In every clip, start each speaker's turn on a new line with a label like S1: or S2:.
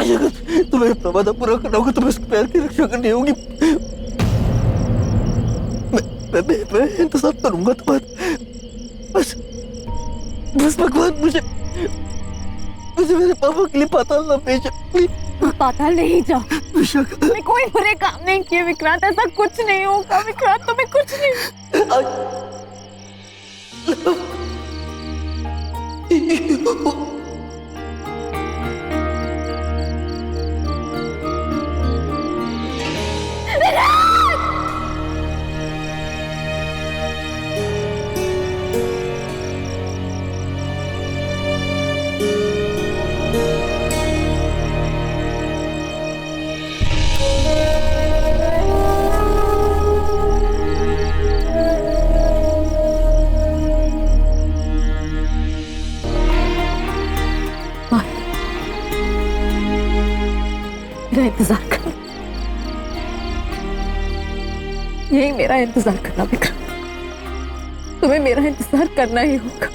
S1: अगर तुम्हें प्रवादा पूरा करना होगा तो मैं उसके पैर की रक्षा करनी होगी। मैं इंतजार करूंगा तुम्हारा। बस बस भगवान मुझे मुझे मेरे पापा के लिए पाताल ना भेजो।
S2: पाताल नहीं जाओ।
S1: विशाखा,
S2: मैं कोई बुरे काम नहीं किए विक्रांत, ऐसा कुछ नहीं होगा विक्रांत, तुम्हें कुछ नहीं। मेरा इंतजार करना, यही मेरा इंतजार करना विक्रम, तुम्हें मेरा इंतजार करना ही होगा।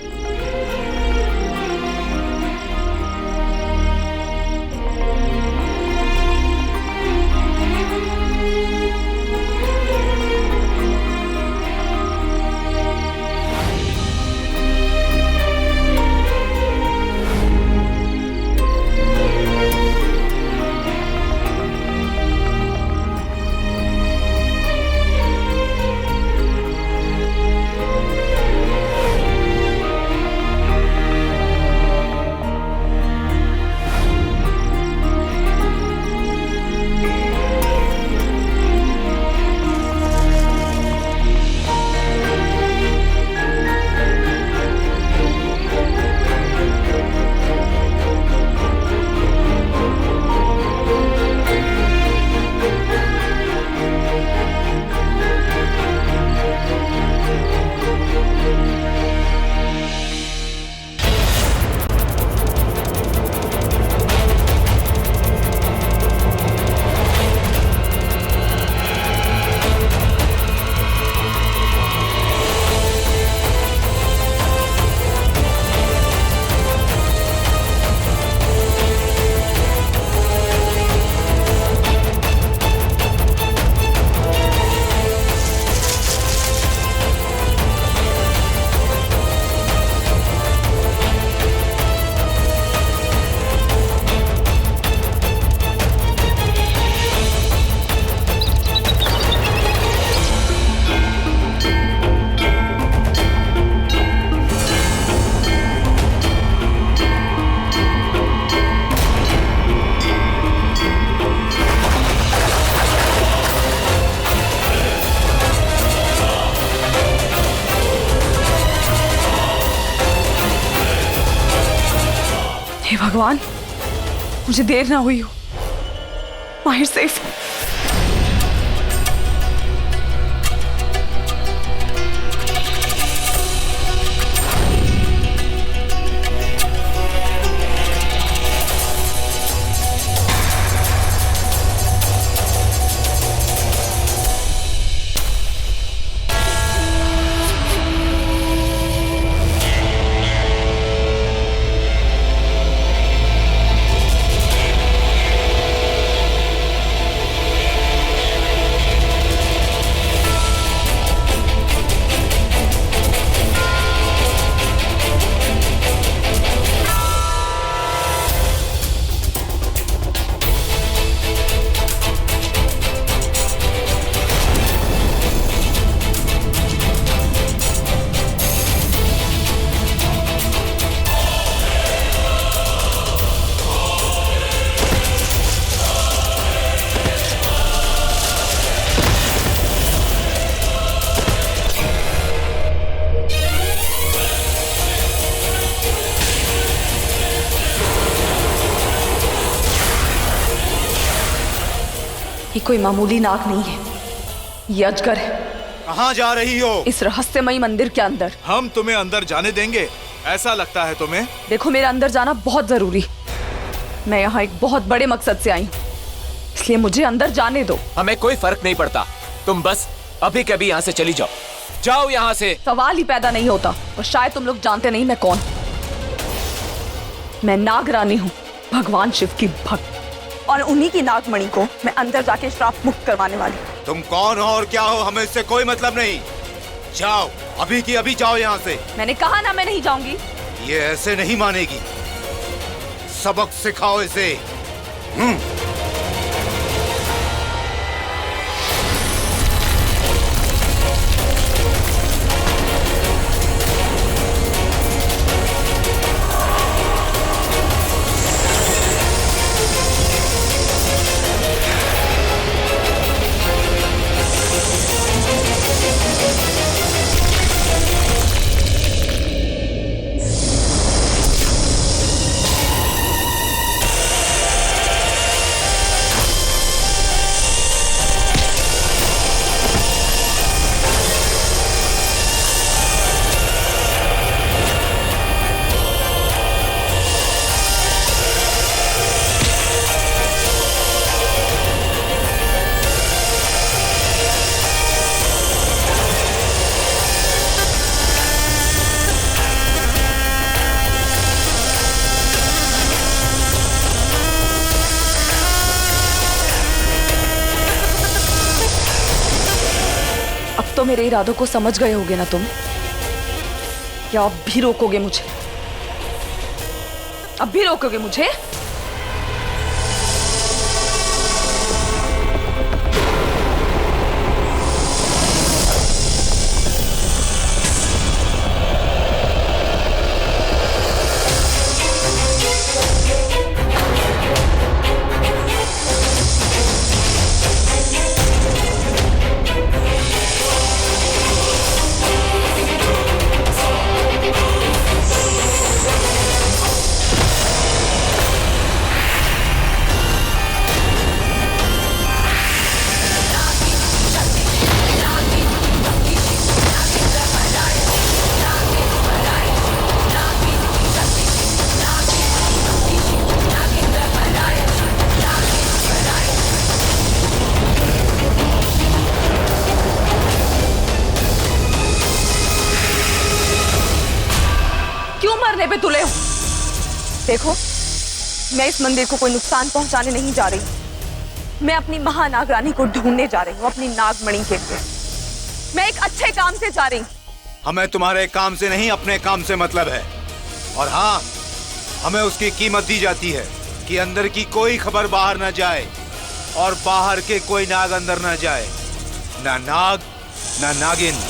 S2: हे भगवान, मुझे देर ना हुई हो। माहिर सेफ। ये कोई मामूली नाग नहीं है, ये अजगर है।
S3: कहाँ जा रही हो?
S2: इस रहस्यमयी मंदिर के अंदर।
S3: हम तुम्हें अंदर जाने देंगे? ऐसा लगता है तुम्हें?
S2: देखो, मेरा अंदर जाना बहुत जरूरी। मैं यहाँ एक बहुत बड़े मकसद से आई हूँ, इसलिए मुझे अंदर जाने दो।
S4: हमें कोई फर्क नहीं पड़ता, तुम बस अभी के अभी यहाँ से चली जाओ। जाओ यहाँ से।
S2: सवाल ही पैदा नहीं होता, और शायद तुम लोग जानते नहीं मैं कौन। मैं नाग रानी हूँ, भगवान शिव की भक्त। और उन्हीं की नागमणि को मैं अंदर जाके श्राप मुक्त करवाने वाली हूँ।
S3: तुम कौन हो और क्या हो, हमें इससे कोई मतलब नहीं। जाओ, अभी की अभी जाओ यहाँ से।
S2: मैंने कहा ना मैं नहीं जाऊंगी।
S3: ये ऐसे नहीं मानेगी, सबक सिखाओ इसे।
S2: तो मेरे इरादों को समझ गए होगे ना तुम? क्या अब भी रोकोगे मुझे? अब भी रोकोगे मुझे? मरने पे तुले हो। देखो, मैं इस मंदिर को कोई नुकसान पहुंचाने नहीं जा रही। मैं अपनी महानाग रानी को ढूंढने जा रही हूँ, अपनी नागमणि के लिए। मैं एक अच्छे काम से जा रही हूँ।
S3: हमें तुम्हारे काम से नहीं, अपने काम से मतलब है। और हाँ, हमें उसकी कीमत दी जाती है कि अंदर की कोई खबर बाहर ना जाए और बाहर के कोई नाग अंदर ना जाए। ना नाग, ना नागिन।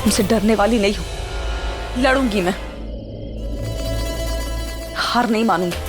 S2: तुमसे डरने वाली नहीं हूं। लड़ूंगी मैं, हार नहीं मानूंगी।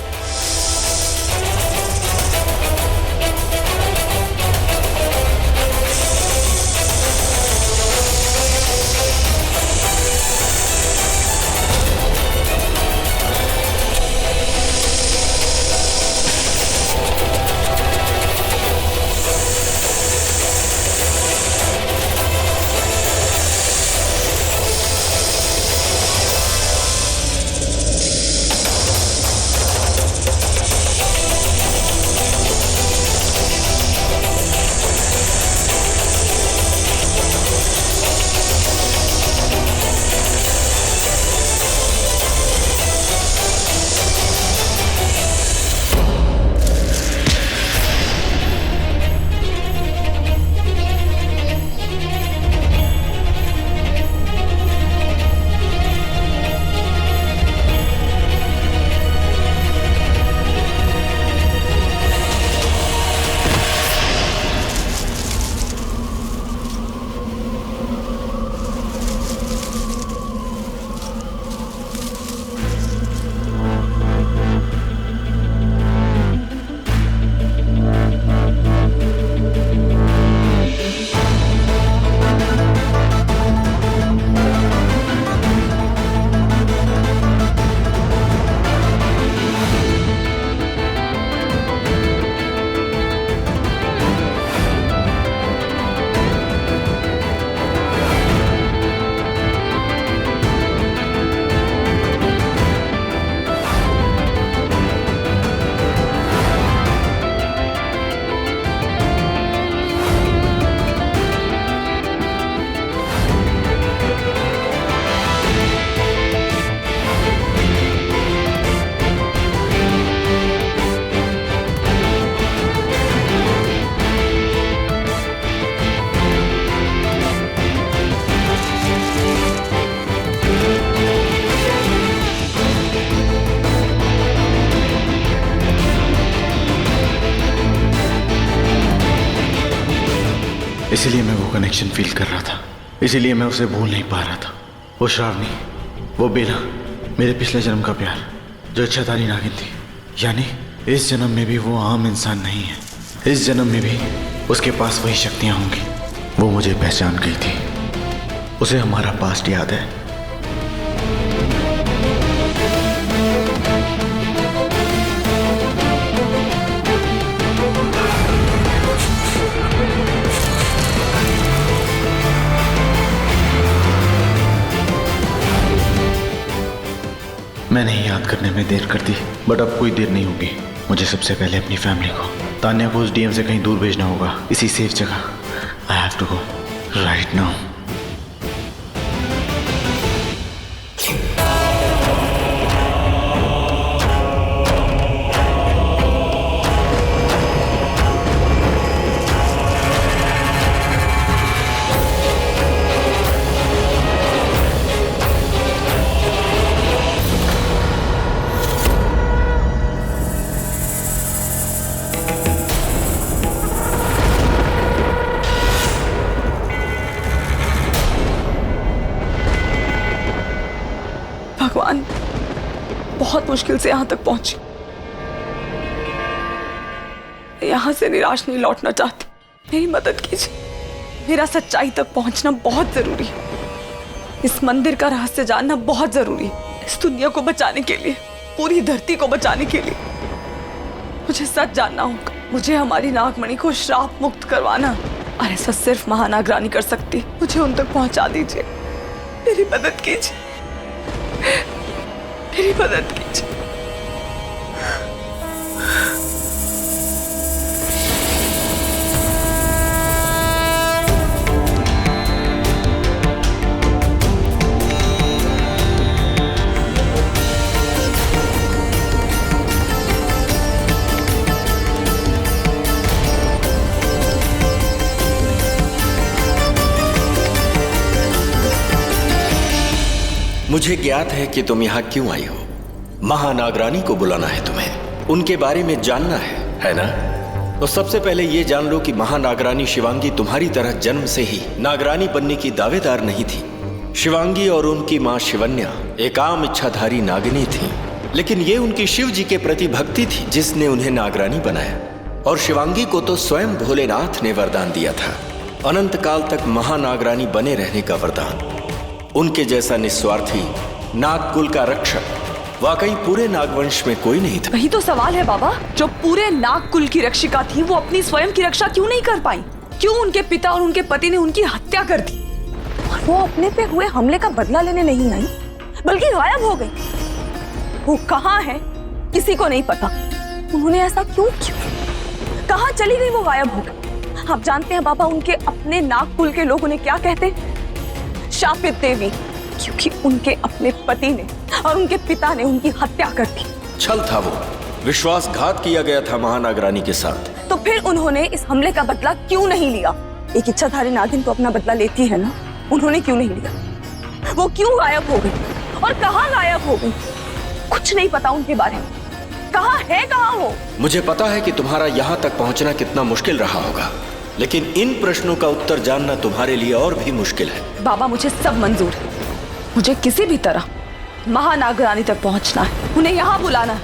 S5: इसीलिए मैं वो कनेक्शन फील कर रहा था, इसीलिए मैं उसे भूल नहीं पा रहा था। वो श्रावणी, वो बेला, मेरे पिछले जन्म का प्यार, जो इच्छाधारी नागिन थी। यानी इस जन्म में भी वो आम इंसान नहीं है, इस जन्म में भी उसके पास वही शक्तियां होंगी। वो मुझे पहचान गई थी, उसे हमारा पास्ट याद है। मैंने ही याद करने में देर कर दी, बट अब कोई देर नहीं होगी। मुझे सबसे पहले अपनी फैमिली को, तान्या को उस डीएम से कहीं दूर भेजना होगा, इसी सेफ जगह। I have to go right now.
S2: भगवान, बहुत मुश्किल से यहां तक पहुंची। यहां से निराश नहीं लौटना चाहती। मेरी मदद कीजिए, मेरा सच्चाई तक पहुंचना बहुत जरूरी है। इस मंदिर का रहस्य जानना बहुत जरूरी है, इस दुनिया को बचाने के लिए, पूरी धरती को बचाने के लिए। मुझे सच जानना होगा। मुझे हमारी नागमणि को श्राप मुक्त करवाना, और ऐसा सिर्फ महानागरानी कर सकती। मुझे उन तक पहुंचा दीजिए, मेरी मदद कीजिए, मेरी मदद कीजिए।
S6: मुझे ज्ञात है कि तुम यहाँ क्यों आई हो। महानागरानी को बुलाना है तुम्हें, उनके बारे में जानना है ना? तो सबसे पहले ये जान लो कि महानागरानी शिवांगी तुम्हारी तरह जन्म से ही नागरानी बनने की दावेदार नहीं थी। शिवांगी और उनकी माँ शिवन्या एक आम इच्छाधारी नागिनी थी, लेकिन ये उनकी शिव जी के प्रति भक्ति थी जिसने उन्हें नागरानी बनाया। और शिवांगी को तो स्वयं भोलेनाथ ने वरदान दिया था, अनंत काल तक महानागरानी बने रहने का वरदान। उनके जैसा निस्वार्थी नागकुल का रक्षक वाकई पूरे नागवंश में कोई नहीं था।
S2: वही तो सवाल है बाबा, जो पूरे नागकुल की रक्षिका थी, वो अपनी स्वयं की रक्षा क्यों नहीं कर पाई? क्यों उनके पिता और उनके पति ने उनकी हत्या कर दी? और वो अपने पे हुए हमले का बदला लेने नहीं आई, बल्कि गायब हो गई। वो कहाँ है किसी को नहीं पता। उन्होंने ऐसा क्यों किया? कहाँ चली गई वो गायब हो गई? आप जानते हैं बाबा, उनके अपने नागकुल के लोग उन्हें क्या कहते? शापित देवी, क्योंकि उनके अपने पति ने और उनके पिता ने उनकी हत्या कर दी।
S6: छल था वो, विश्वासघात किया गया था महानागरानी के साथ।
S2: तो फिर उन्होंने इस हमले का बदला क्यों नहीं लिया? एक इच्छाधारी नागिन तो अपना बदला लेती है ना, उन्होंने क्यों नहीं लिया? वो क्यों गायब हो गई और कहाँ गायब हो गई? कुछ नहीं पता उनके बारे में। कहाँ है, कहाँ हो?
S6: मुझे पता है कि तुम्हारा यहाँ तक पहुँचना कितना मुश्किल रहा होगा, लेकिन इन प्रश्नों का उत्तर जानना तुम्हारे लिए और भी मुश्किल है।
S2: बाबा, मुझे सब मंजूर है। मुझे किसी भी तरह महानागरानी तक पहुंचना है, उन्हें यहाँ बुलाना है।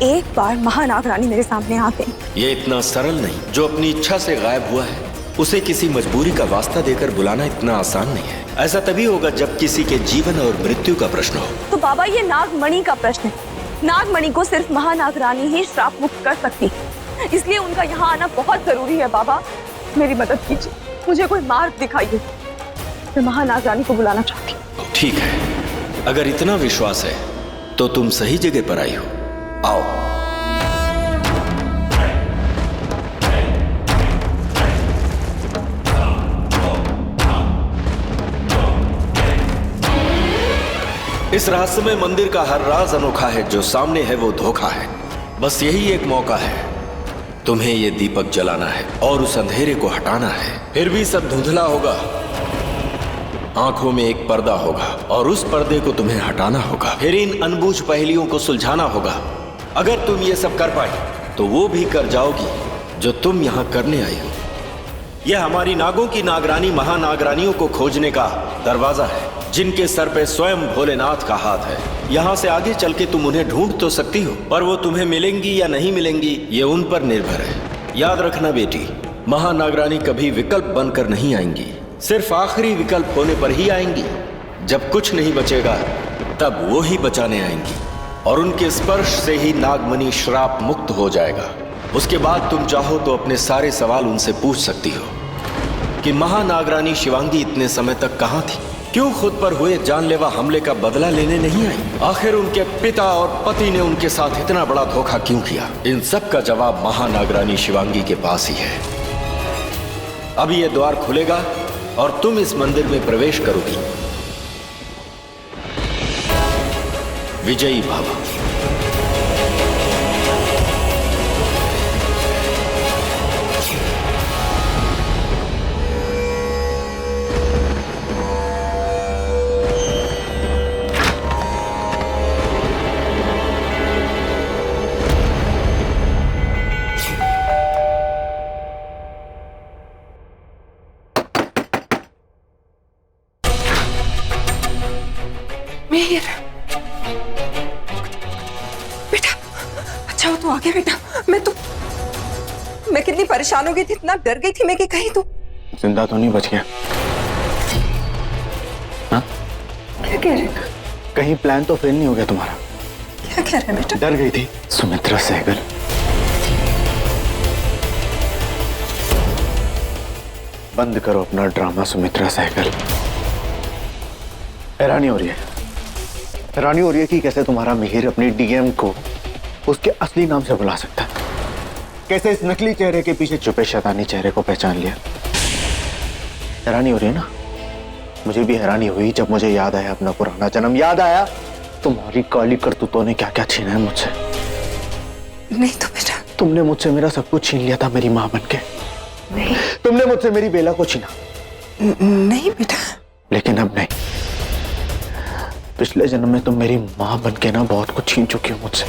S2: एक बार महानागरानी मेरे सामने आ गई।
S6: ये इतना सरल नहीं। जो अपनी इच्छा से गायब हुआ है उसे किसी मजबूरी का वास्ता देकर बुलाना इतना आसान नहीं है। ऐसा तभी होगा जब किसी के जीवन और मृत्यु का प्रश्न हो।
S2: तो बाबा, ये नागमणि का प्रश्न है। नागमणि को सिर्फ महानागरानी ही श्राप मुक्त कर सकती है, इसलिए उनका यहाँ आना बहुत जरूरी है। बाबा, मेरी मदद कीजिए, मुझे कोई मार्ग दिखाइए। मैं महानागरानी को बुलाना चाहती हूँ।
S6: ठीक है, अगर इतना विश्वास है तो तुम सही जगह पर आई हो। आओ। इस रहस्यमय मंदिर का हर राज अनोखा है, जो सामने है वो धोखा है। बस यही एक मौका है, तुम्हें ये दीपक जलाना है और उस अंधेरे को हटाना है। फिर भी सब धुंधला होगा, आंखों में एक पर्दा होगा और उस पर्दे को तुम्हें हटाना होगा। फिर इन अनबूझ पहेलियों को सुलझाना होगा। अगर तुम ये सब कर पाई तो वो भी कर जाओगी जो तुम यहां करने आई हो। यह हमारी नागों की नागरानी महानागरानियों को खोजने का दरवाजा है, जिनके सर पे स्वयं भोलेनाथ का हाथ है। यहाँ से आगे चल के तुम उन्हें ढूंढ तो सकती हो, पर वो तुम्हें मिलेंगी या नहीं मिलेंगी ये उन पर निर्भर है। याद रखना बेटी, महानागरानी कभी विकल्प बनकर नहीं आएंगी, सिर्फ आखिरी विकल्प होने पर ही आएंगी। जब कुछ नहीं बचेगा तब वो ही बचाने आएंगी, और उनके स्पर्श से ही नागमणि श्राप मुक्त हो जाएगा। उसके बाद तुम चाहो तो अपने सारे सवाल उनसे पूछ सकती हो कि महानागरानी शिवांगी इतने समय तक कहाँ थी, क्यों खुद पर हुए जानलेवा हमले का बदला लेने नहीं आई, आखिर उनके पिता और पति ने उनके साथ इतना बड़ा धोखा क्यों किया। इन सब का जवाब महानागरानी शिवांगी के पास ही है। अब ये द्वार खुलेगा और तुम इस मंदिर में प्रवेश करोगी। विजयी भव।
S2: मीर, बेटा, अच्छा हो तो आ गया बेटा। मैं कितनी परेशान हो गई थी, इतना डर गई थी मैं कि कहीं तू
S5: जिंदा तो नहीं बच गया? हाँ?
S2: क्या कह रहे?
S5: कहीं प्लान तो फेल नहीं हो गया तुम्हारा?
S2: क्या कह रहे बेटा?
S5: डर गई थी सुमित्रा सहगल। बंद करो अपना ड्रामा सुमित्रा सहगल। हैरानी हो रही है, हैरानी हो रही है कि कैसे तुम्हारा मिहिर अपने डीएम को उसके असली नाम से बुला सकता है, कैसे इस नकली चेहरे के पीछे छुपे शैतानी चेहरे को पहचान लिया। हैरानी हो रही है ना? मुझे भी हैरानी हुई जब मुझे याद आया अपना पुराना जन्म, याद आया तुम्हारी काली करतूतों ने क्या क्या छीना है मुझसे।
S2: नहीं तो बेटा,
S5: तुमने मुझसे मेरा सब कुछ छीन लिया था मेरी माँ बनके।
S2: नहीं,
S5: तुमने मुझसे मेरी बेला को छीना।
S2: नहीं बेटा,
S5: लेकिन अब नहीं। पिछले जन्म में तुम मेरी माँ बनके ना बहुत कुछ छीन चुकी हो मुझसे।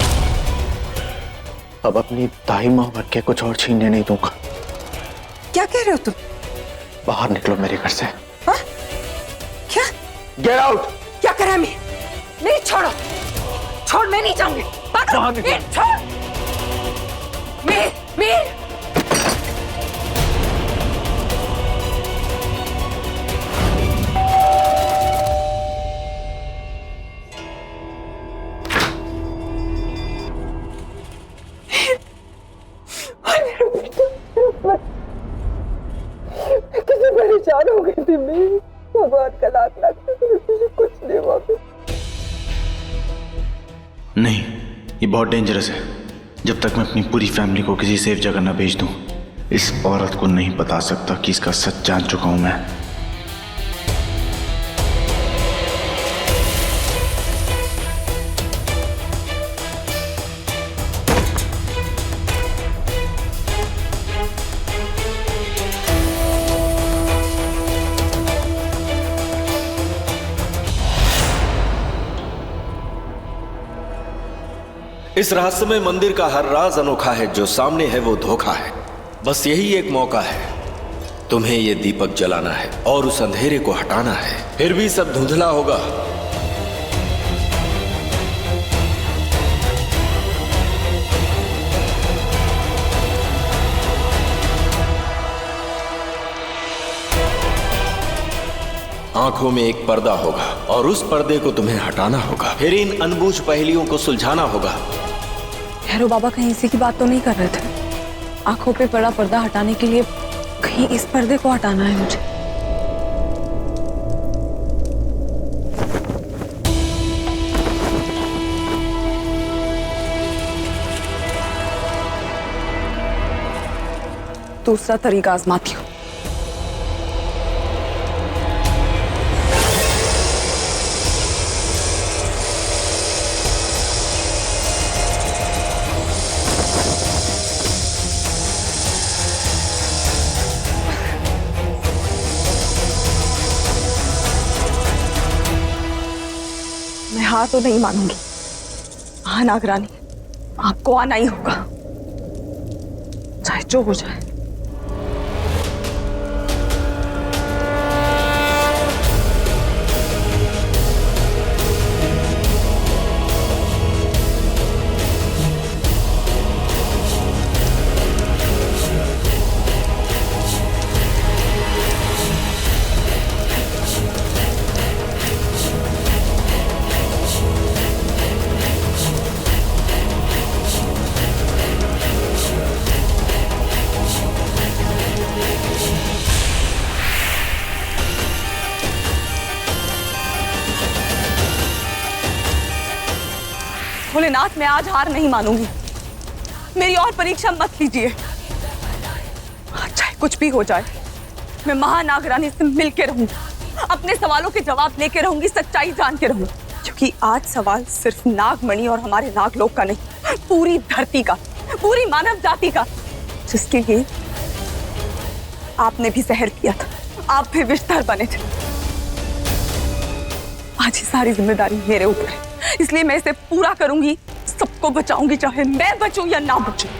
S5: अब अपनी दाई माँ बनके कुछ और छीनने नहीं दूंगा।
S2: क्या कह रहे हो तुम?
S5: बाहर निकलो मेरे घर से।
S2: हाँ? क्या?
S5: Get out.
S2: क्या करा मैं? नहीं, छोड़ो, छोड़, मैं नहीं जाऊंगी।
S5: बाहर निकलो।
S2: छोड़। मीर, परेशान हो गई थी मैं। भगवान का लाख लाख मुझे कुछ नहीं हुआ।
S5: नहीं, ये बहुत डेंजरस है। जब तक मैं अपनी पूरी फैमिली को किसी सेफ जगह न भेज दूं, इस औरत को नहीं बता सकता कि इसका सच जान चुका हूं मैं।
S6: इस रहस्यमय मंदिर का हर राज अनोखा है, जो सामने है वो धोखा है। बस यही एक मौका है, तुम्हें ये दीपक जलाना है और उस अंधेरे को हटाना है, फिर भी सब धुंधला होगा। आंखों में एक पर्दा होगा और उस पर्दे को तुम्हें हटाना होगा, फिर इन अनबूझ पहेलियों को सुलझाना होगा।
S2: भैरव बाबा कहीं इसी की बात तो नहीं कर रहे थे? आंखों पे पड़ा पर्दा हटाने के लिए कहीं इस पर्दे को हटाना है मुझे। दूसरा तरीका आजमाती हूँ। मैं हार तो नहीं मानूंगी। हाँ नागरानी, आपको आना ही होगा, चाहे जो हो जाए। भोलेनाथ, मैं आज हार नहीं मानूंगी। मेरी और परीक्षा मत लीजिए। चाहे कुछ भी हो जाए, मैं महानागरानी से मिलके रहूंगी, अपने सवालों के जवाब लेके रहूंगी, सच्चाई जान के रहूंगी। क्योंकि आज सवाल सिर्फ नागमणि और हमारे नागलोक का नहीं, पूरी धरती का, पूरी मानव जाति का, जिसके लिए आपने भी जहर पिया था, आप भी विषधर बने थे। आज ये सारी जिम्मेदारी मेरे ऊपर है, इसलिए मैं इसे पूरा करूंगी, सबको बचाऊंगी, चाहे मैं बचूं या ना बचूं।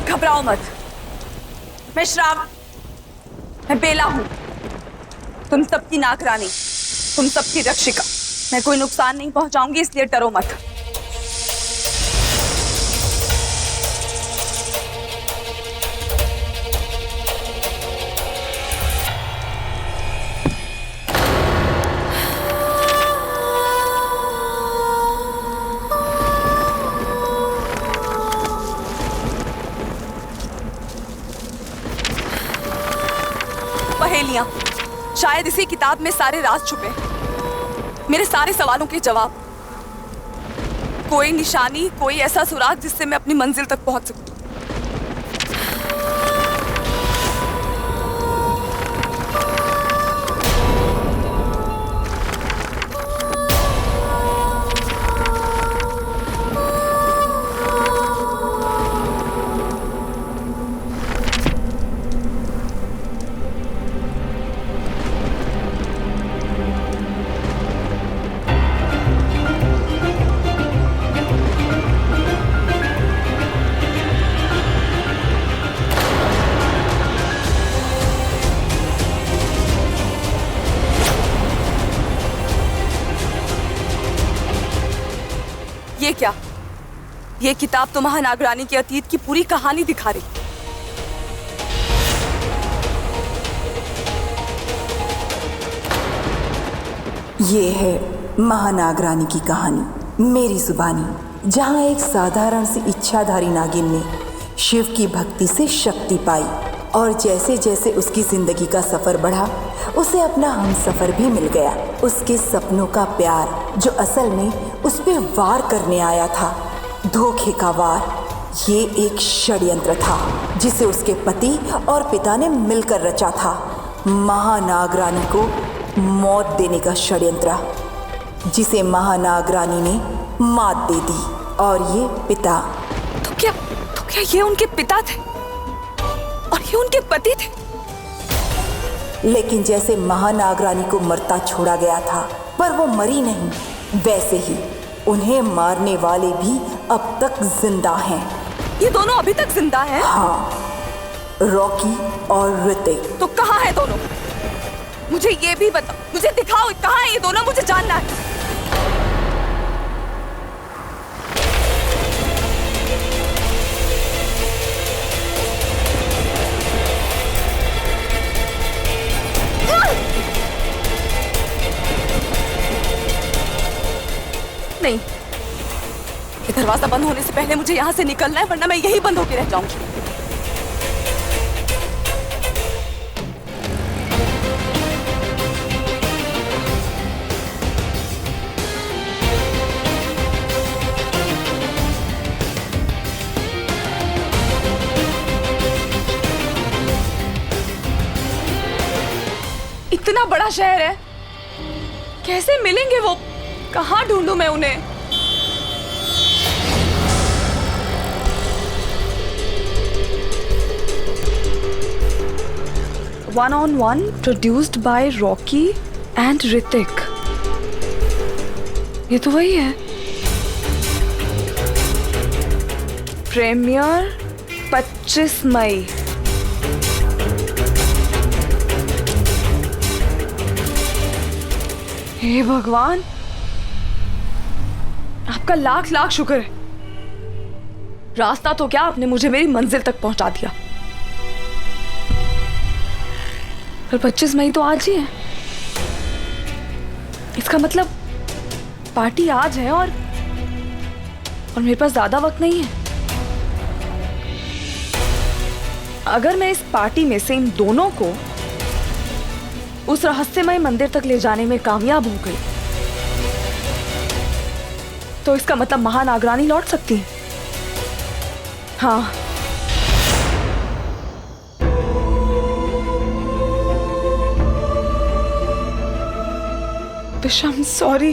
S2: घबराओ मत, मैं श्राव, मैं बेला हूं, तुम सबकी नागरानी, तुम सबकी रक्षिका। मैं कोई नुकसान नहीं पहुंचाऊंगी, इसलिए डरो मत। पहेलियां, शायद इसी किताब में सारे राज छुपे, मेरे सारे सवालों के जवाब, कोई निशानी, कोई ऐसा सुराग जिससे मैं अपनी मंजिल तक पहुंच सकूं। ये क्या? ये किताब तो महानागरानी के अतीत की पूरी कहानी दिखा रही।
S7: ये है महानागरानी की कहानी, मेरी जुबानी, जहाँ एक साधारण सी इच्छाधारी नागिन ने शिव की भक्ति से शक्ति पाई और जैसे जैसे उसकी जिंदगी का सफर बढ़ा, उसे अपना हमसफर भी मिल गया। उसके सपनों का प्यार जो असल में उस पे वार करने आया था, धोखे का वार, ये एक षड्यंत्र था जिसे उसके पति और पिता ने मिलकर रचा था। महानागरानी को मौत देने का षड्यंत्र, जिसे महानागरानी ने मात दे दी। और ये पिता
S2: तो क्या ये उनके पिता थे और ये उनके पति थे?
S7: लेकिन जैसे महानागरानी को मरता छोड़ा गया था, पर वो मरी नहीं, वैसे ही उन्हें मारने वाले भी अब तक जिंदा हैं।
S2: ये दोनों अभी तक जिंदा हैं?
S7: हाँ, रॉकी और ऋतिक।
S2: तो कहाँ है दोनों? मुझे ये भी बताओ, मुझे दिखाओ कहाँ है ये दोनों, मुझे जानना है। नहीं, ये दरवाजा बंद होने से पहले मुझे यहाँ से निकलना है, वरना मैं यही बंद होकर रह जाऊंगी। इतना बड़ा शहर है, कैसे मिलेंगे वो? कहाँ ढूंढूं मैं उन्हें? One-on-one produced by Rocky and Hrithik। ये तो वही है। प्रीमियर 25 मई। हे भगवान, आपका लाख लाख शुक्र है। रास्ता तो क्या, आपने मुझे मेरी मंजिल तक पहुंचा दिया। पर 25 मई तो आज ही है। इसका मतलब पार्टी आज है और मेरे पास ज्यादा वक्त नहीं है। अगर मैं इस पार्टी में से इन दोनों को उस रहस्यमय मंदिर तक ले जाने में कामयाब हो गई तो इसका मतलब महानागरानी लौट सकती है। हाँ, विशाम सॉरी,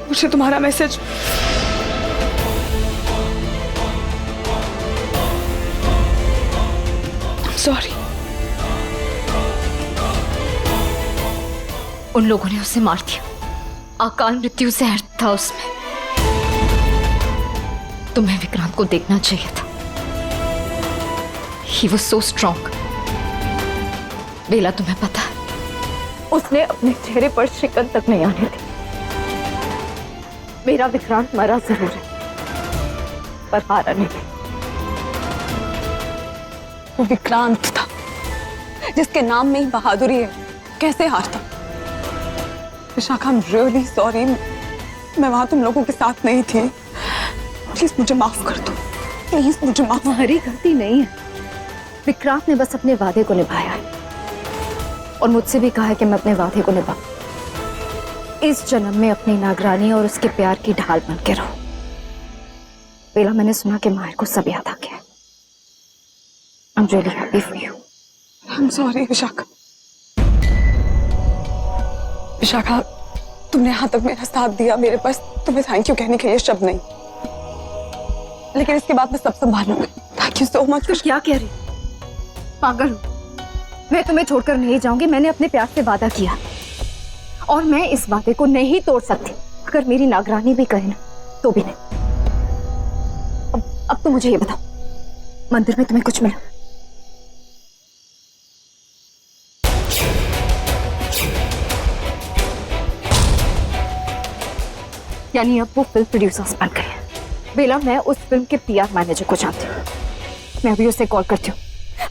S2: मुझे तुम्हारा मैसेज सॉरी।
S8: उन लोगों ने उसे मार दिया। अकाल मृत्यु जहर था उसमें। तुम्हें विक्रांत को देखना चाहिए था। He was so strong। बेला, तुम्हें पता है उसने अपने चेहरे पर शिकन तक नहीं आने दी। मेरा विक्रांत मरा जरूर है पर हारा नहीं।
S2: वो विक्रांत था जिसके नाम में ही बहादुरी है, कैसे हारता। विशाखा, I'm really sorry, मैं वहां तुम लोगों के साथ नहीं थी। प्लीज मुझे माफ कर दो, प्लीज मुझे माफ।
S8: तुम्हारी गलती नहीं है। विक्रांत ने बस अपने वादे को निभाया है और मुझसे भी कहा है कि मैं अपने वादे को निभाऊं। इस जन्म में अपनी नागरानी और उसके प्यार की ढाल बन के रहूं। बेला, मैंने सुना कि माहिर को सब याद आ गया। I'm really happy for you।
S2: I'm sorry Vishakha. Vishakha, तुमने यहाँ तक मेरा साथ दिया, मेरे पास तुम्हें थैंक यू कहने के लिए शब्द नहीं, लेकिन इसके बाद मैं सब संभालूंगी। Thank you so much.
S8: तुम क्या कह रही? पागल हो? मैं तुम्हें छोड़कर नहीं जाऊंगी। मैंने अपने प्यार से वादा किया और मैं इस वादे को नहीं तोड़ सकती। अगर मेरी नागरानी भी कहे ना तो भी नहीं। अब तो मुझे ये बताओ, मंदिर में तुम्हें कुछ मिला? यानी अब वो फिल्म प्रोड्यूसर्स बन गए हैं। बेला, मैं उस फिल्म के पीआर मैनेजर को जानती हूँ। मैं अभी उसे कॉल करती हूँ।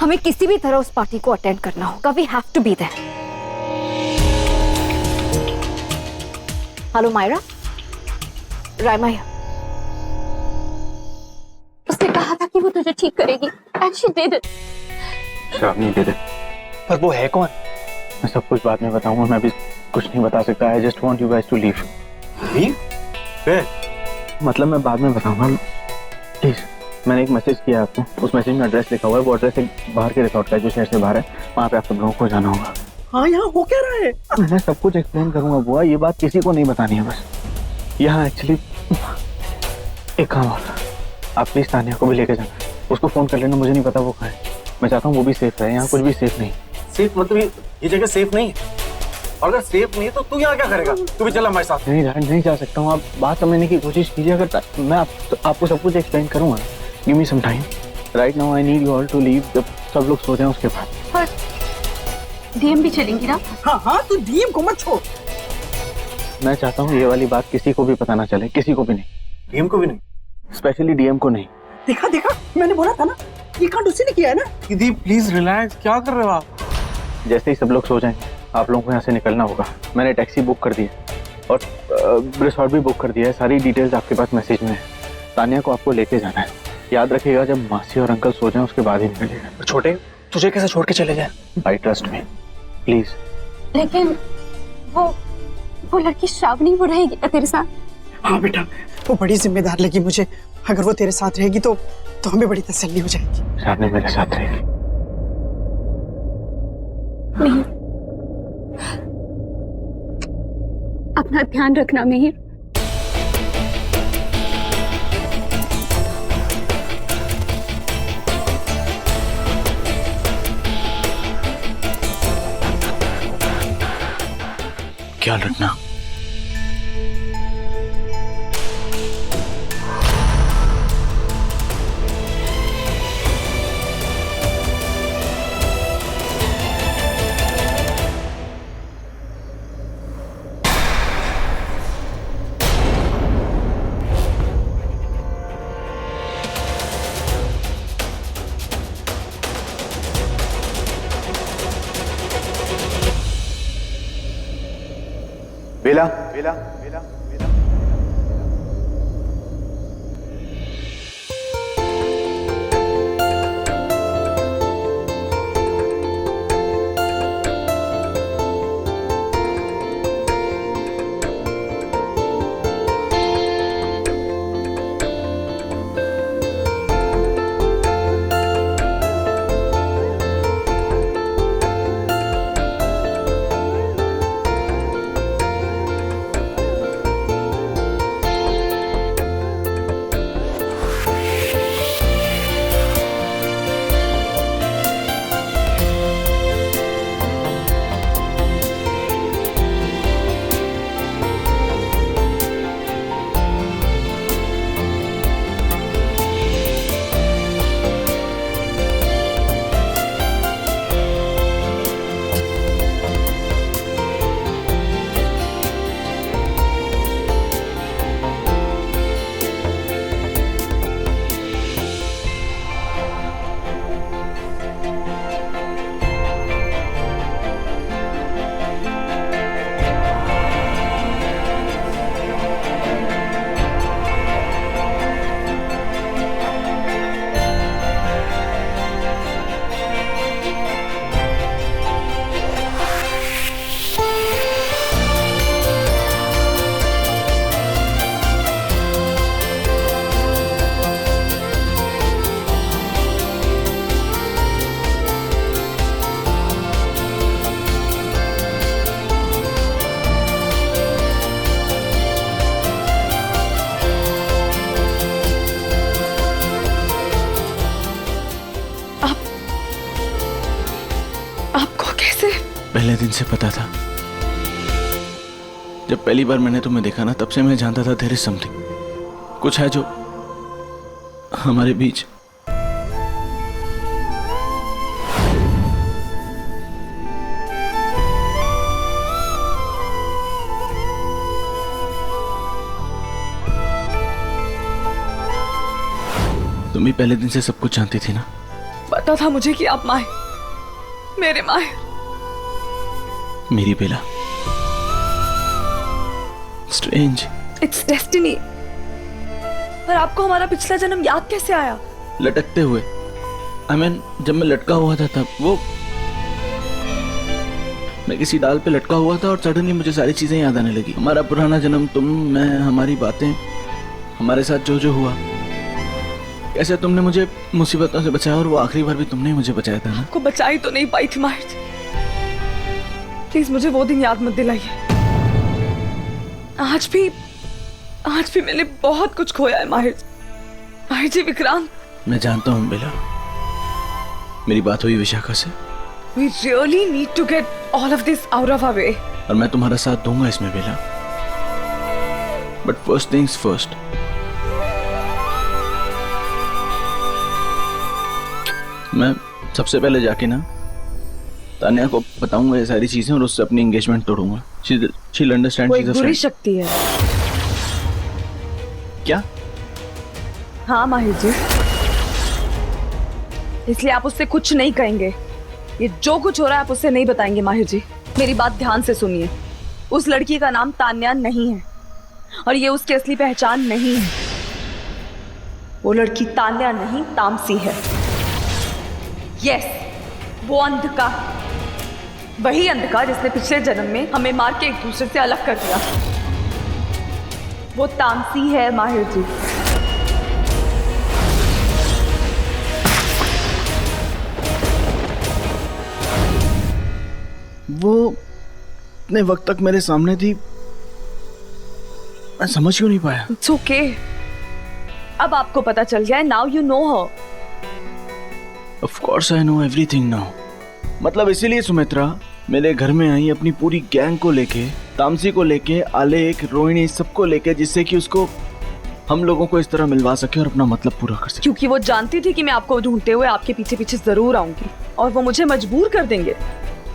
S8: हमें किसी भी तरह उस पार्टी को अटेंड करना होगा। We have to be there. Hello Myra, Raima. उसने कहा था कि वो तुझे ठीक करेगी and she did it.
S5: Shravani did it।
S1: पर वो है कौन?
S5: मैं सब कुछ बाद में बताऊंगा। मैं अभी कुछ नहीं बता सकता। I just want you guys to leave.
S1: Leave? फिर?
S5: मतलब मैं बाद में बताऊंगा। प्लीज, मैंने एक मैसेज किया आपको। उस मैसेज में एड्रेस लिखा हुआ है। वो एड्रेस एक बाहर के रिसोर्ट का है जो शहर से बाहर है। वहाँ पे आप सब लोगों को जाना होगा।
S1: हाँ, यहाँ हो क्या रहा है?
S5: मैंने सब कुछ एक्सप्लेन करूंगा बुआ। ये बात किसी को नहीं बतानी है बस। यहाँ एक्चुअली एक काम और। आप प्लीज तानिया को भी लेके जाना। उसको फोन कर लेना। मुझे नहीं पता वो कहाँ है। मैं चाहता हूँ वो भी सेफ रहे। यहाँ कुछ भी सेफ नहीं।
S1: सेफ मतलब ये जगह सेफ नहीं है? और अगर सेफ नहीं है तो तू यहाँ क्या करेगा? तू भी चल हमारे साथ।
S5: नहीं जा सकता हूँ। आप बात समझने की कोशिश कीजिए। अगर मैं आपको सब कुछ एक्सप्लेन करूंगा। Give me some time. Right now I need you all to leave. जब सब लोग सो जाएं उसके बाद।
S8: डीएम भी चलेंगी ना?
S9: हाँ, तू डीएम को मत छोड़।
S5: मैं चाहता हूँ ये वाली बात किसी को भी पता ना चले। किसी को भी नहीं।
S1: डीएम को भी नहीं?
S5: स्पेशली डीएम को नहीं।
S9: देखा मैंने बोला था ना, ये कांड उसी ने किया है ना।
S1: दीदी प्लीज रिलैक्स। क्या कर रहे हो आप?
S5: जैसे ही सब लोग सो जाएंगे आप लोगों को यहाँ से निकलना होगा। मैंने टैक्सी बुक कर दी है और रिसोर्ट भी बुक कर दिया है। सारी डिटेल्स आपके पास मैसेज में है। तानिया को आपको लेके जाना है। याद रखिएगा, जब मासी और अंकल सो जाएं उसके बाद ही निकलिएगा।
S1: छोटे, तुझे कैसे छोड़ के चले जाए?
S5: बाय ट्रस्ट में प्लीज।
S8: लेकिन वो लड़की श्रावणी वो रहेगी तेरे साथ?
S9: हाँ बेटा, वो बड़ी जिम्मेदार लगी मुझे। अगर वो तेरे साथ रहेगी तो हमें बड़ी तसल्ली हो जाएगी।
S5: श्रावणी मेरे साथ रहेगी।
S8: नहीं, अपना ध्यान रखना मिहिर।
S5: ख्याल रखना।
S3: बेला बेला बेला।
S5: पहले दिन से पता था। जब पहली बार मैंने तुम्हें देखा ना, तब से मैं जानता था देयर इज समथिंग, कुछ है जो हमारे बीच। तुम भी पहले दिन से सब कुछ जानती थी ना?
S2: पता था मुझे कि आप माहिर, मेरे माहिर,
S5: मेरी बेला। स्ट्रेंज।
S2: It's destiny. पर आपको हमारा पिछला जन्म याद कैसे आया?
S5: लटकते हुए। I mean, जब मैं लटका हुआ था तब मैं किसी डाल पे लटका हुआ था और सडनली मुझे सारी चीजें याद आने लगी। हमारा पुराना जन्म, तुम, मैं, हमारी बातें, हमारे साथ जो जो हुआ। कैसे तुमने मुझे मुसीबतों से बचाया, और वो आखिरी बार भी तुमने मुझे बचाया था ना?
S2: आपको बचाई तो नहीं पाई थी माहिर जी। प्लीज मुझे वो दिन याद मत दिलाइए। आज भी मैंने बहुत कुछ खोया है माहिर जी। विक्रांत,
S5: मैं जानता हूँ बेला, मेरी बात हुई विशाखा से।
S2: We really need to get all of this out of our way.
S5: और मैं तुम्हारा साथ दूंगा इसमें बेला। But first things first. मैं सबसे पहले जाके ना तान्या को बताऊंगा ये सारी चीजें और उससे अपनी एंगेजमेंट तोड़ूंगा। She'll understand.
S2: वो एक बुरी शक्ति है।
S5: क्या?
S2: हाँ माहिर जी, इसलिए आप उससे कुछ नहीं कहेंगे। ये जो कुछ हो रहा है आप उससे नहीं बताएंगे माहिर जी। मेरी बात ध्यान से सुनिए। उस लड़की का नाम तान्या नहीं है और ये उसकी असली पहचान नहीं है। वो लड़की तान्या नहीं, तामसी है। यस, वो अंधकार, वही अंधकार जिसने पिछले जन्म में हमें मार के एक दूसरे से अलग कर दिया। वो तामसी है माहिर जी।
S5: वो इतने वक्त तक मेरे सामने थी, मैं समझ क्यों नहीं पाया?
S2: It's okay. अब आपको पता चल गया है। Now you know her.
S5: Of course I know everything now. मतलब इसीलिए सुमित्रा मेरे घर में आई अपनी पूरी गैंग को लेके, तामसी को लेके, आलेख, रोहिणी, सबको लेके, जिससे कि उसको हम लोगों को इस तरह मिलवा सके और अपना मतलब पूरा कर सके।
S2: क्योंकि वो जानती थी कि मैं आपको ढूंढते हुए आपके पीछे पीछे जरूर आऊंगी और वो मुझे मजबूर कर देंगे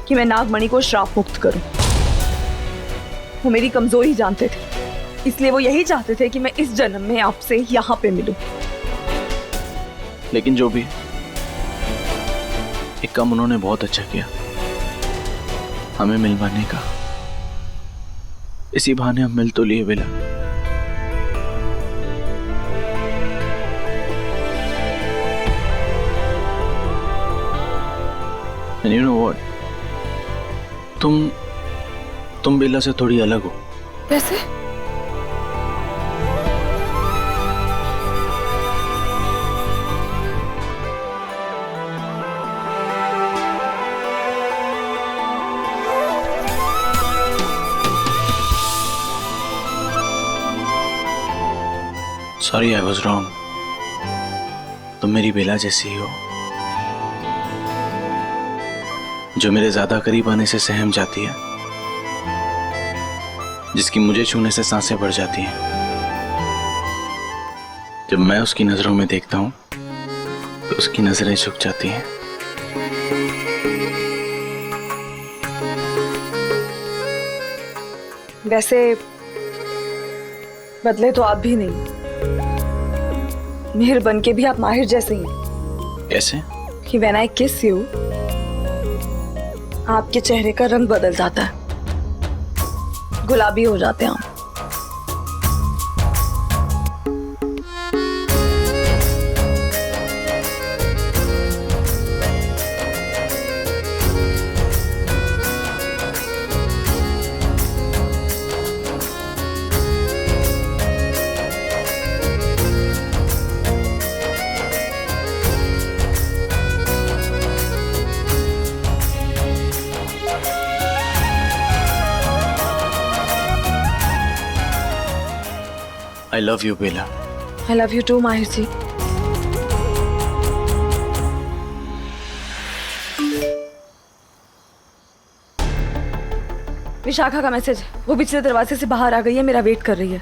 S2: कि मैं नागमणि को श्राप मुक्त करूं। वो मेरी कमजोरी जानते थे, इसलिए वो यही चाहते थे कि मैं इस जन्म में आपसे यहाँ पे मिलूं।
S5: लेकिन जो भी, एक काम उन्होंने बहुत अच्छा किया, हमें मिलवाने का। इसी बहाने हम मिल तो लिए बेला। And you know what? तुम बेला से थोड़ी अलग हो।
S2: कैसे?
S5: Sorry, I was wrong. तुम मेरी बेला जैसी ही हो, जो मेरे ज्यादा करीब आने से सहम जाती है, जिसकी मुझे छूने से सांसें बढ़ जाती हैं। जब मैं उसकी नजरों में देखता हूं तो उसकी नजरें झुक जाती हैं।
S2: वैसे बदले तो आप भी नहीं, मेहर बन के भी आप माहिर जैसे ही हैं।
S5: कैसे?
S2: कि व्हेन आई किस यू, आपके चेहरे का रंग बदल जाता है, गुलाबी हो जाते हैं आप।
S5: I love you, Bela.
S2: I love you too, माहिर जी। विशाखा का मैसेज, वो पिछले दरवाजे से बाहर आ गई है, मेरा वेट कर रही है।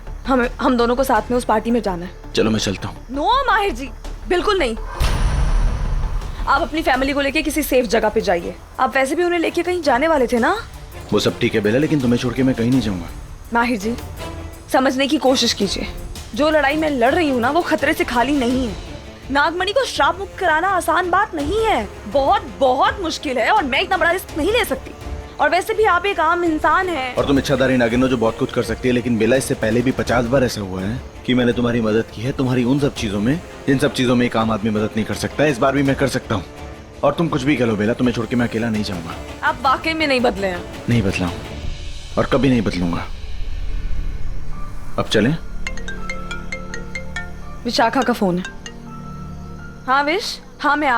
S2: हम दोनों को साथ में उस पार्टी में जाना है।
S5: चलो मैं चलता हूँ।
S2: नो माहिर जी, बिल्कुल नहीं। आप अपनी फैमिली को लेके किसी सेफ जगह पे जाइए। आप वैसे भी उन्हें लेके कहीं जाने वाले थे ना?
S5: वो सब ठीक है बेला, लेकिन तुम्हें छोड़ के मैं कहीं नहीं जाऊंगा।
S2: माहिर जी, समझने की कोशिश कीजिए। जो लड़ाई मैं लड़ रही हूँ ना, वो खतरे से खाली नहीं है। नागमणि को श्राप मुक्त कराना आसान बात नहीं है, बहुत बहुत मुश्किल है, और मैं इतना बड़ा रिस्क नहीं ले सकती। और वैसे भी आप एक आम इंसान हैं।
S5: और तुम इच्छाधारी नागिन हो जो बहुत कुछ कर सकती है, लेकिन बेला इससे पहले भी 50 बार ऐसा हुआ है कि मैंने तुम्हारी मदद की है, तुम्हारी उन सब चीजों में जिन सब चीजों में एक आम आदमी मदद नहीं कर सकता। इस बार भी मैं कर सकता हूँ, और तुम कुछ भी कह लो बेला, तुम्हें छोड़ के मैं अकेला नहीं जाऊंगा।
S2: आप वाकई में नहीं बदले हैं।
S5: नहीं बदला हूं, और कभी नहीं बदलूंगा। अब चलें?
S2: विशाखा का फोन है। हाँ विश, हाँ मैं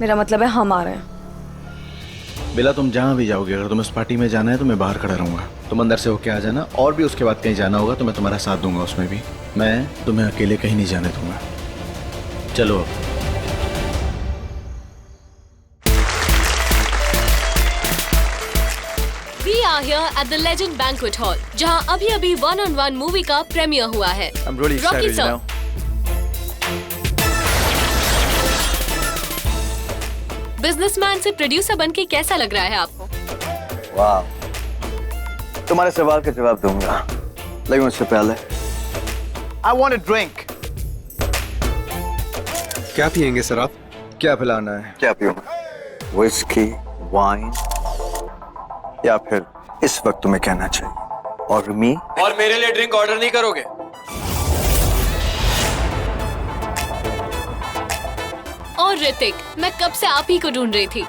S2: मेरा मतलब है हम आ रहे हैं।
S5: बेला तुम जहां भी जाओगे, अगर तुम्हें उस पार्टी में जाना है तो मैं बाहर खड़ा रहूंगा, तुम अंदर से होके आ जाना। और भी उसके बाद कहीं जाना होगा तो मैं तुम्हारा साथ दूंगा, उसमें भी। मैं तुम्हें अकेले कहीं नहीं जाने दूंगा। चलो अब।
S10: We are here at the Legend Banquet Hall, जहां अभी-अभी 1-on-1 मूवी का प्रीमियर हुआ है।
S1: I'm really excited, you know.
S10: Businessman से प्रोड्यूसर बनके कैसा लग रहा है आपको?
S1: वाह, तुम्हारे सवाल का जवाब दूंगा, लेकिन उससे पहले I want a drink.
S11: क्या पियेंगे सर आप? क्या पिलाना है?
S1: क्या पीऊंगा? विस्की, वाइन, या फिर इस वक्त तुम्हें कहना चाहिए और मी?
S6: और मेरे लिए ड्रिंक ऑर्डर नहीं करोगे?
S10: और ऋतिक, मैं कब से आप ही को ढूंढ रही थी।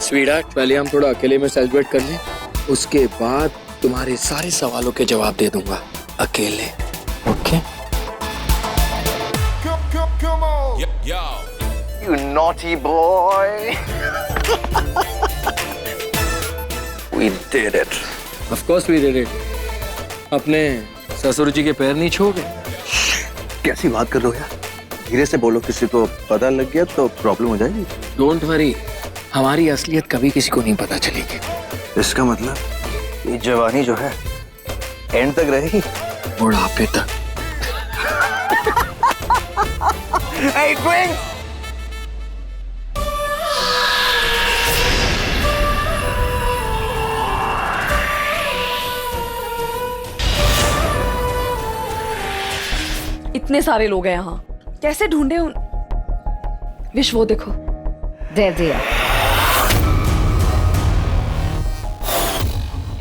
S6: स्वीटहार्ट, पहले हम थोड़ा अकेले में सेलिब्रेट कर लें, उसके बाद तुम्हारे सारे सवालों के जवाब दे दूंगा अकेले। Okay?
S1: You naughty boy. We did it.
S6: Of course we did it. अपने ससुर जी के पैर नहीं छूओगे?
S1: कैसी बात कर रहे हो यार? धीरे से बोलो, किसी को पता लग गया तो प्रॉब्लम हो जाएगी।
S6: डोंट वरी, हमारी असलियत कभी किसी को नहीं पता चलेगी।
S1: इसका मतलब ये जवानी जो है एंड तक रहेगी,
S6: बुढ़ापे तक।
S1: Hey, drink!
S2: इतने सारे लोग हैं यहाँ, कैसे ढूंढे उन? विश वो देखो।
S8: दे दिया।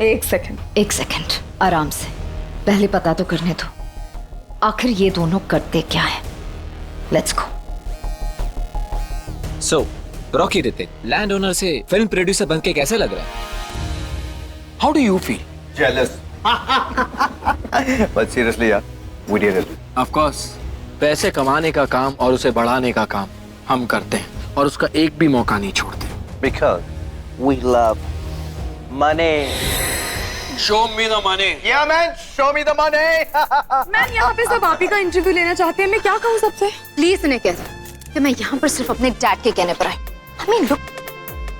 S2: एक सेकंड।
S8: एक सेकंड, आराम से, पहले पता तो करने दो आखिर ये दोनों करते क्या है। Let's go.
S4: So Rocky Hrithik, land owner से फिल्म प्रोड्यूसर बनके कैसे लग रहा है? How do you feel?
S11: Jealous. But seriously यार, we did it.
S12: Of course, पैसे कमाने का काम और उसे बढ़ाने का काम हम करते हैं और उसका एक भी मौका नहीं छोड़ते।
S1: Because we love money.
S12: Show me the money.
S1: Yeah man, show me the money.
S2: Ma'am यहाँ पे सब आप ही का इंटरव्यू लेना चाहते हैं, मैं क्या कहूँ सबसे?
S8: प्लीज इन्हें कह दो कि मैं यहाँ पर सिर्फ अपने डैड के कहने पर आई। I mean, look,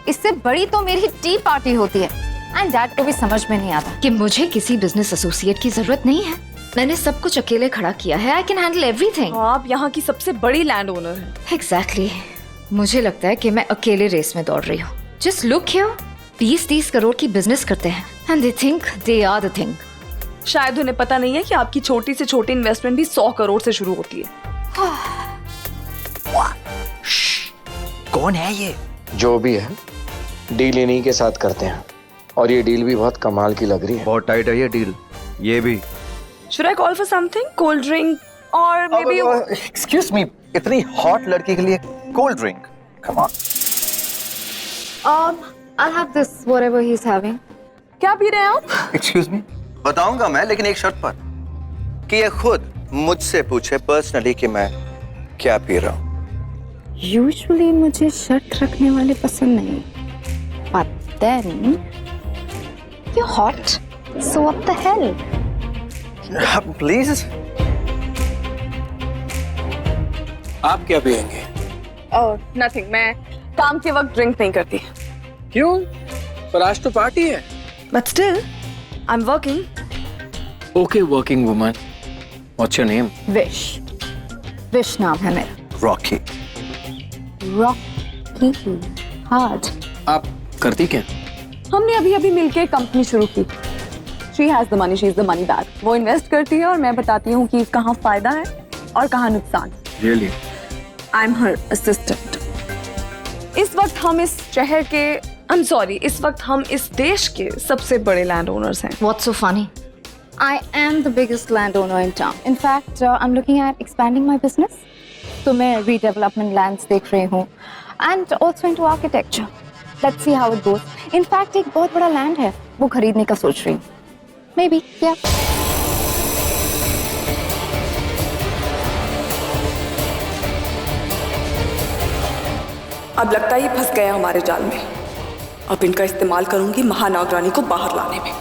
S8: इससे बड़ी तो मेरी टी पार्टी होती है। एंड डैड को भी समझ में नहीं आता कि मुझे किसी बिजनेस एसोसिएट की जरूरत नहीं है। मैंने सब कुछ अकेले खड़ा किया है। I can handle everything.
S2: आप यहाँ की सबसे बड़ी लैंड ओनर हैं।
S8: एग्जैक्टली। मुझे लगता है कि मैं अकेले रेस में दौड़ रही हूँ। जस्ट लुक हियर, 20-30 करोड़ की बिजनेस करते हैं and they think they are the thing.
S2: शायद उन्हें पता नहीं है कि आपकी छोटी से छोटी इन्वेस्टमेंट भी 100 करोड़ से शुरू होती है।
S1: कौन है ये?
S12: जो भी है, डील इन्हीं के साथ करते हैं और ये डील भी बहुत कमाल की लग रही है।
S11: बहुत टाइट है ये डील, ये भी।
S2: Should I call for something? Cold drink or maybe?
S1: Excuse me, इतनी हॉट लड़की के लिए cold drink? Come on.
S8: I'll have this whatever he's having.
S2: क्या पी रहे हैं आप?
S1: Excuse me? बताऊंगा मैं, लेकिन एक शर्त पर कि ये खुद मुझसे पूछे पर्सनली कि मैं क्या पी रहा हूँ।
S8: यूजुअली मुझे शर्ट रखने वाले पसंद नहीं, but then you're hot, so what the hell?
S1: Please.
S12: आप क्या पियेंगे?
S2: Oh, nothing. मैं काम के वक्त ड्रिंक नहीं करती।
S12: क्यों? पर आज तो पार्टी है।
S2: But still, I'm working.
S12: Okay, working woman. What's your name?
S8: Wish. Wish नाम है मेरा।
S1: रॉकी।
S8: Rocky hard.
S12: आप करती क्या?
S2: हमने अभी अभी मिलके कंपनी शुरू की। She has the money, she is the money bag. वो इन्वेस्ट करती है और मैं बताती हूँ कि कहाँ फायदा है और कहाँ नुकसान।
S12: Really?
S2: I'm her assistant. इस वक्त हम इस शहर के, I'm sorry, इस वक्त हम इस देश के सबसे बड़े लैंड ओनर्स हैं।
S8: What's so funny? I am the biggest landowner in town. In fact, I'm looking at expanding my business. तो मैं redevelopment lands देख रही हूँ and also into architecture. Let's see how it goes. In fact, एक बहुत बड़ा land है, वो खरीदने का सोच रही हूँ। Maybe, yeah.
S2: अब लगता है ये फंस गया हमारे जाल में। अब इनका इस्तेमाल करूंगी महानागरानी को बाहर लाने में।